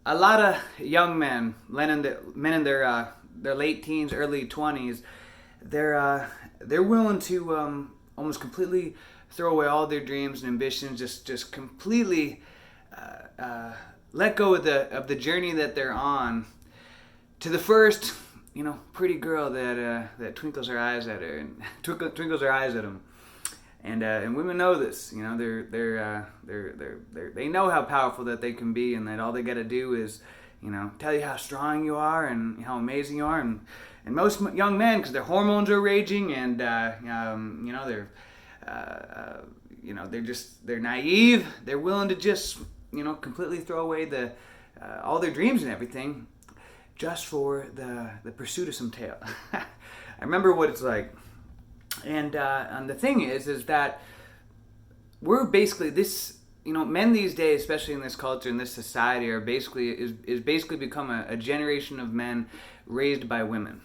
a lot of young men in their late teens, early 20s, they're willing to almost completely throw away all their dreams and ambitions, just completely let go of the journey that they're on to the first pretty girl that twinkles her eyes at her and twinkles her eyes at them. And women know this. They know how powerful that they can be, and that all they got to do is, tell you how strong you are and how amazing you are. And most young men, because their hormones are raging, and they're naive. They're willing to just completely throw away all their dreams and everything, just for the pursuit of some tail. I remember what it's like. And the thing is that we're basically this, men these days, especially in this culture, in this society, are basically become a generation of men raised by women.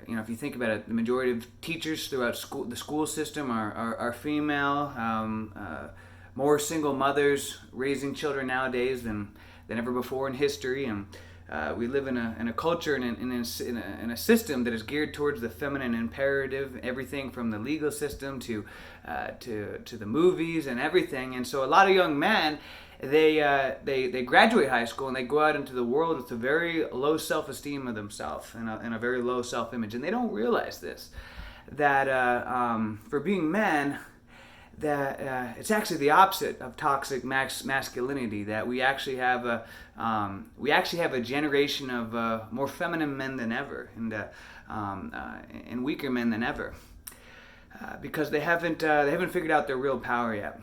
If you think about it, the majority of teachers throughout the school system are female. More single mothers raising children nowadays than ever before in history, and we live in a culture and in a system that is geared towards the feminine imperative. Everything from the legal system to the movies and everything. And so a lot of young men, they graduate high school and they go out into the world with a very low self-esteem of themselves and a very low self-image, and they don't realize this, that for being men, that it's actually the opposite of toxic masculinity. That we actually have a generation of more feminine men than ever, and weaker men than ever, because they haven't figured out their real power yet.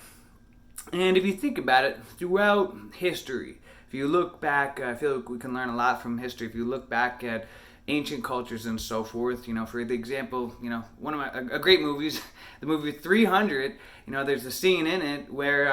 And if you think about it, throughout history, if you look back, I feel like we can learn a lot from history. If you look back at ancient cultures and so forth, for the example, one of my great movies, the movie 300, there's a scene in it where,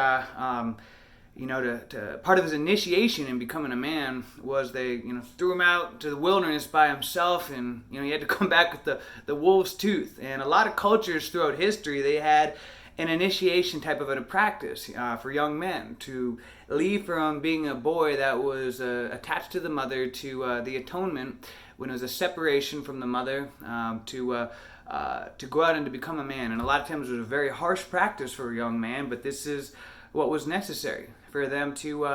to part of his initiation in becoming a man was they, threw him out to the wilderness by himself, and, he had to come back with the wolf's tooth. And a lot of cultures throughout history, they had an initiation type of a practice for young men to leave from being a boy that was attached to the mother to the atonement, when it was a separation from the mother, to go out and to become a man. And a lot of times it was a very harsh practice for a young man, but this is what was necessary for them to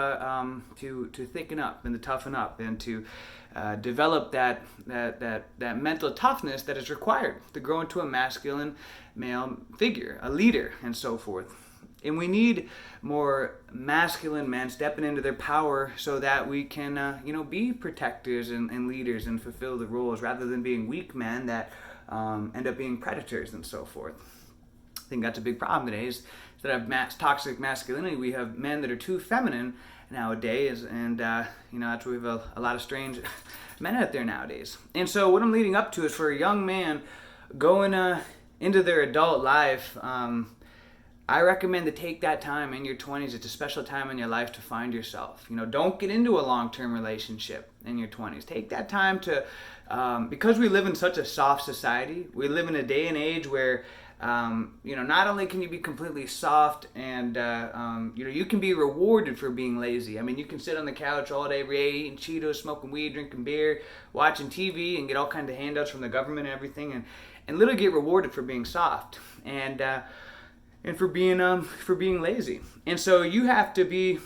thicken up and to toughen up and to develop that mental toughness that is required to grow into a masculine male figure, a leader, and so forth. And we need more masculine men stepping into their power so that we can, be protectors and leaders and fulfill the roles, rather than being weak men that end up being predators and so forth. I think that's a big problem today. Is instead of toxic masculinity, we have men that are too feminine nowadays, and that's why we have a lot of strange men out there nowadays. And so what I'm leading up to is, for a young man going into their adult life, I recommend to take that time in your 20s. It's a special time in your life to find yourself. Don't get into a long-term relationship in your 20s. Take that time to, because we live in such a soft society, we live in a day and age where, not only can you be completely soft and, you can be rewarded for being lazy. I mean, you can sit on the couch all day, every day, eating Cheetos, smoking weed, drinking beer, watching TV, and get all kinds of handouts from the government and everything, and literally get rewarded for being soft. And for being lazy. And so you have to be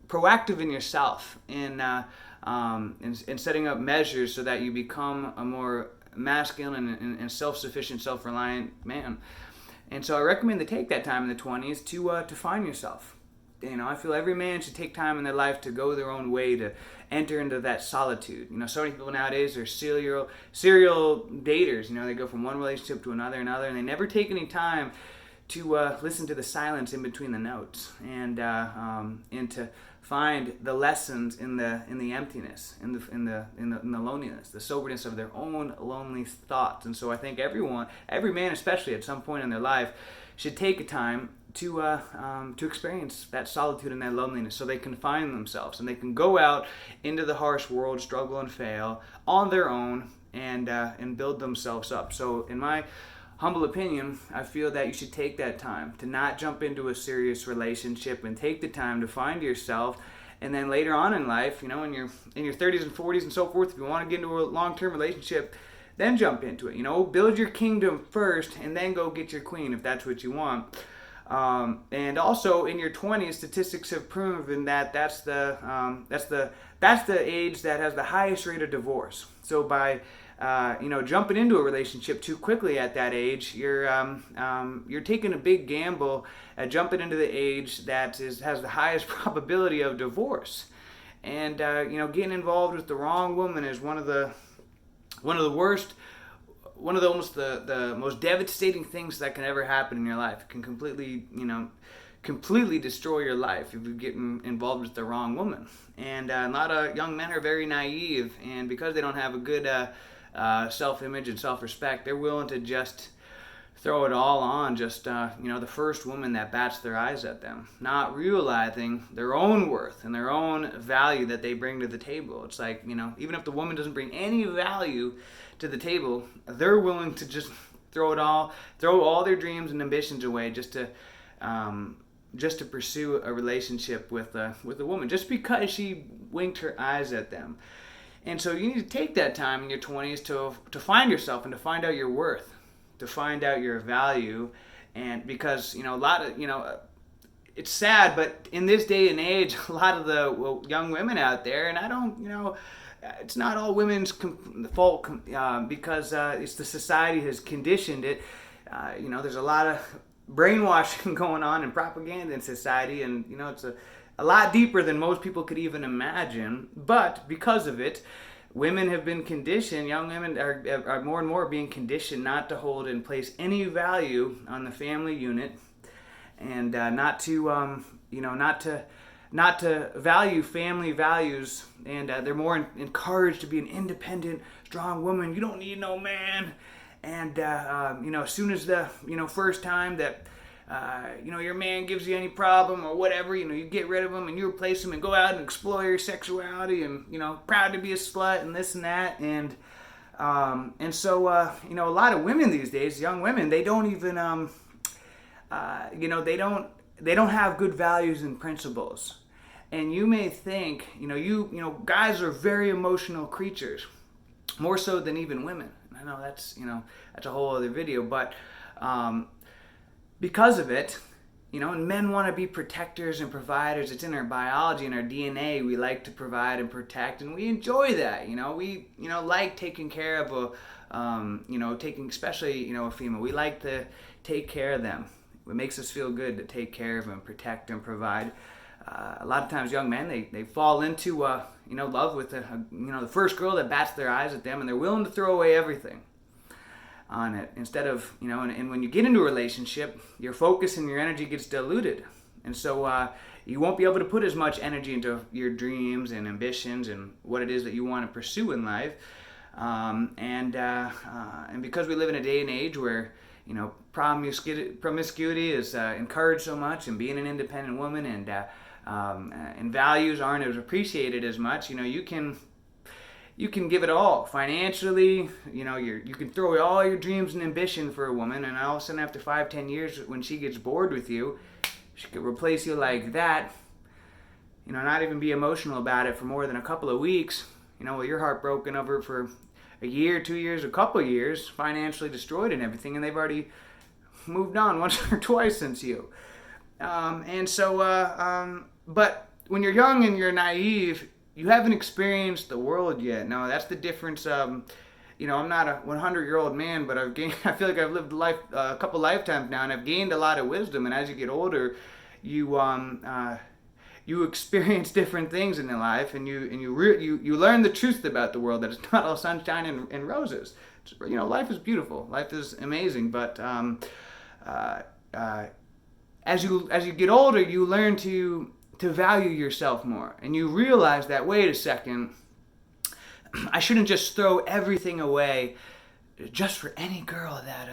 proactive in yourself in setting up measures so that you become a more masculine and self-sufficient, self-reliant man. And so I recommend to take that time in the 20s to find yourself. I feel every man should take time in their life to go their own way, to enter into that solitude. So many people nowadays are serial daters. They go from one relationship to another, and they never take any time to listen to the silence in between the notes, and to find the lessons in the emptiness, in the loneliness, the soberness of their own lonely thoughts. And so I think every man especially at some point in their life, should take a time to experience that solitude and that loneliness, so they can find themselves and they can go out into the harsh world, struggle and fail on their own, and build themselves up. So in my humble opinion, I feel that you should take that time to not jump into a serious relationship, and take the time to find yourself And then later on in life, in your 30s and 40s and so forth, if you want to get into a long-term relationship, then jump into it. Build your kingdom first, and then go get your queen if that's what you want. And also in your 20s, statistics have proven that that's the age that has the highest rate of divorce. So by jumping into a relationship too quickly at that age, you're taking a big gamble at jumping into the age that has the highest probability of divorce. And getting involved with the wrong woman is one of the worst, one of the most devastating things that can ever happen in your life. It can completely destroy your life if you get involved with the wrong woman. And a lot of young men are very naive, and because they don't have a good self-image and self-respect, they're willing to just throw it all on the first woman that bats their eyes at them, not realizing their own worth and their own value that they bring to the table. It's like, even if the woman doesn't bring any value to the table, they're willing to just throw all their dreams and ambitions away just to pursue a relationship with a woman, just because she winked her eyes at them. And so you need to take that time in your 20s to find yourself and to find out your worth, to find out your value. And because it's sad, but in this day and age, a lot of the young women out there, and I don't it's not all women's fault, because it's the society has conditioned it. There's a lot of brainwashing going on and propaganda in society, and it's a lot deeper than most people could even imagine. But because of it, women have been conditioned, young women are more and more being conditioned not to hold and place any value on the family unit, and not to value family values. And they're more encouraged to be an independent, strong woman. You don't need no man. And as soon as the first time that your man gives you any problem or whatever, you get rid of him and you replace him and go out and explore your sexuality and proud to be a slut and this and that. And so a lot of women these days, young women, they don't even they don't have good values and principles. And you may think, guys are very emotional creatures, more so than even women. I know that's a whole other video, but because of it, and men want to be protectors and providers. It's in our biology, in our DNA. We like to provide and protect, and we enjoy that. We like taking care of especially a female. We like to take care of them. It makes us feel good to take care of them, protect and provide. A lot of times young men, they fall into love with the first girl that bats their eyes at them, and they're willing to throw away everything on it instead of and when you get into a relationship, your focus and your energy gets diluted, and so you won't be able to put as much energy into your dreams and ambitions and what it is that you want to pursue in life, and because we live in a day and age where promiscuity is encouraged so much, and being an independent woman and values aren't as appreciated as much. You can give it all financially. You can throw all your dreams and ambition for a woman, and all of a sudden after 5-10 years, when she gets bored with you, she could replace you like that. Not even be emotional about it for more than a couple of weeks. With your heart broken over for a year, 2 years, a couple of years, financially destroyed and everything, and they've already moved on once or twice since you. But when you're young and you're naive, you haven't experienced the world yet. No, that's the difference. I'm not a 100-year-old man, but I feel like I've lived life a couple lifetimes now, and I've gained a lot of wisdom. And as you get older, you experience different things in your life, and you learn the truth about the world, that it's not all sunshine and roses. Life is beautiful. Life is amazing, but as you get older, you learn to value yourself more, and you realize that, wait a second, I shouldn't just throw everything away just for any girl that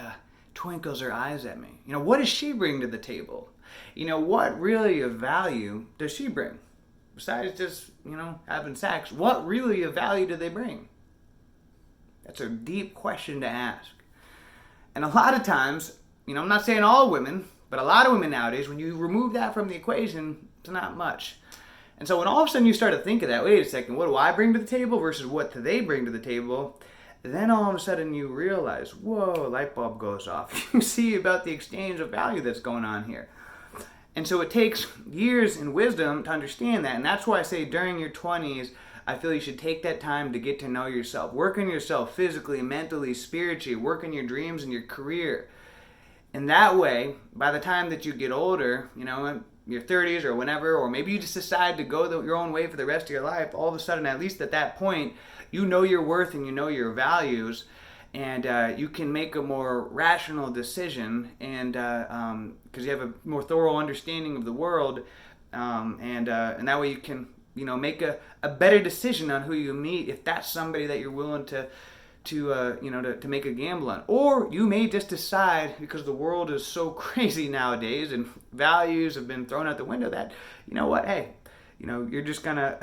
twinkles her eyes at me. What does she bring to the table? What really of value does she bring? Besides just, having sex, what really of value do they bring? That's a deep question to ask. And a lot of times, I'm not saying all women, but a lot of women nowadays, when you remove that from the equation, it's not much. And so when all of a sudden you start to think of that, wait a second, what do I bring to the table versus what do they bring to the table? Then all of a sudden you realize, whoa, light bulb goes off. You see about the exchange of value that's going on here. And so it takes years and wisdom to understand that. And that's why I say during your 20s, I feel you should take that time to get to know yourself. Work on yourself physically, mentally, spiritually. Work on your dreams and your career. And that way, by the time that you get older, you know, in your 30s or whenever, or maybe you just decide to go your own way for the rest of your life, all of a sudden, at least at that point, you know your worth and you know your values, and you can make a more rational decision, and because you have a more thorough understanding of the world, and that way you can, you know, make a better decision on who you meet, if that's somebody that you're willing to make a gamble on. Or you may just decide, because the world is so crazy nowadays and values have been thrown out the window, that, you know what, hey, you know, you're just gonna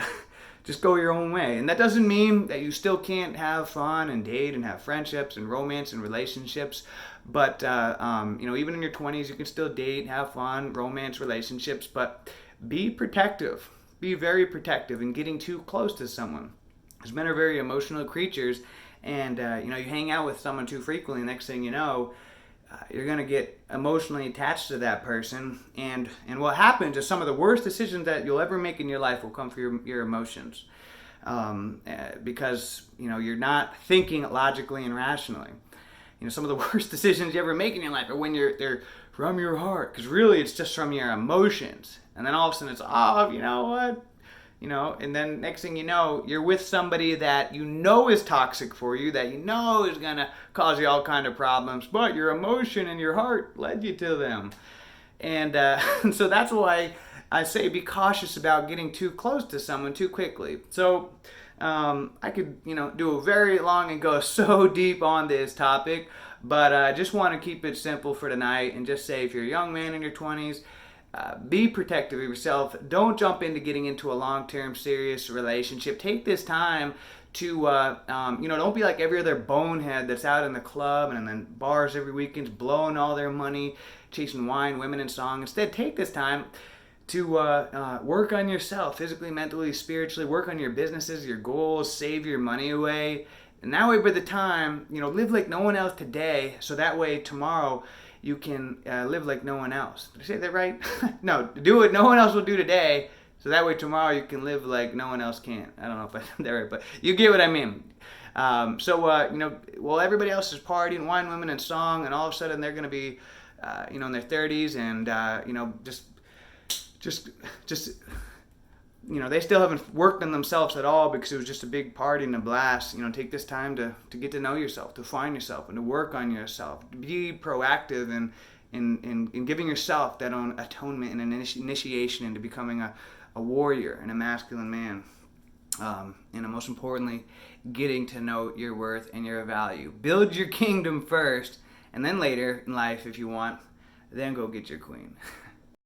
just go your own way. And that doesn't mean that you still can't have fun and date and have friendships and romance and relationships. But you know, even in your 20s, you can still date, have fun, romance, relationships. But be protective. Be very protective in getting too close to someone. Because men are very emotional creatures, and you know, you hang out with someone too frequently, next thing you know, you're going to get emotionally attached to that person, and what happens is some of the worst decisions that you'll ever make in your life will come from your emotions, because, you know, you're not thinking logically and rationally. You know, some of the worst decisions you ever make in your life are when they're from your heart, because really it's just from your emotions, and then all of a sudden it's, oh, you know what? You know, and then next thing you know, you're with somebody that you know is toxic for you, that you know is going to cause you all kind of problems, but your emotion and your heart led you to them. And so that's why I say be cautious about getting too close to someone too quickly. So I could, you know, do a very long and go so deep on this topic, but I just want to keep it simple for tonight and just say, if you're a young man in your 20s, be protective of yourself. Don't jump into getting into a long-term serious relationship. Take this time to, you know, don't be like every other bonehead that's out in the club and then bars every weekend, blowing all their money, chasing wine, women, and song. Instead, take this time to work on yourself, physically, mentally, spiritually. Work on your businesses, your goals, save your money away. And that way, by the time, you know, live like no one else today, so that way tomorrow you can live like no one else. Did I say that right? No, do what no one else will do today, so that way tomorrow you can live like no one else can. I don't know if I said that right, but you get what I mean. You know, while everybody else is partying, wine, women, and song, and all of a sudden they're going to be, you know, in their 30s, and you know, just, you know, they still haven't worked on themselves at all because it was just a big party and a blast. You know, take this time to get to know yourself, to find yourself, and to work on yourself. Be proactive in giving yourself that own atonement and an initiation into becoming a warrior and a masculine man. And most importantly, getting to know your worth and your value. Build your kingdom first, and then later in life, if you want, then go get your queen.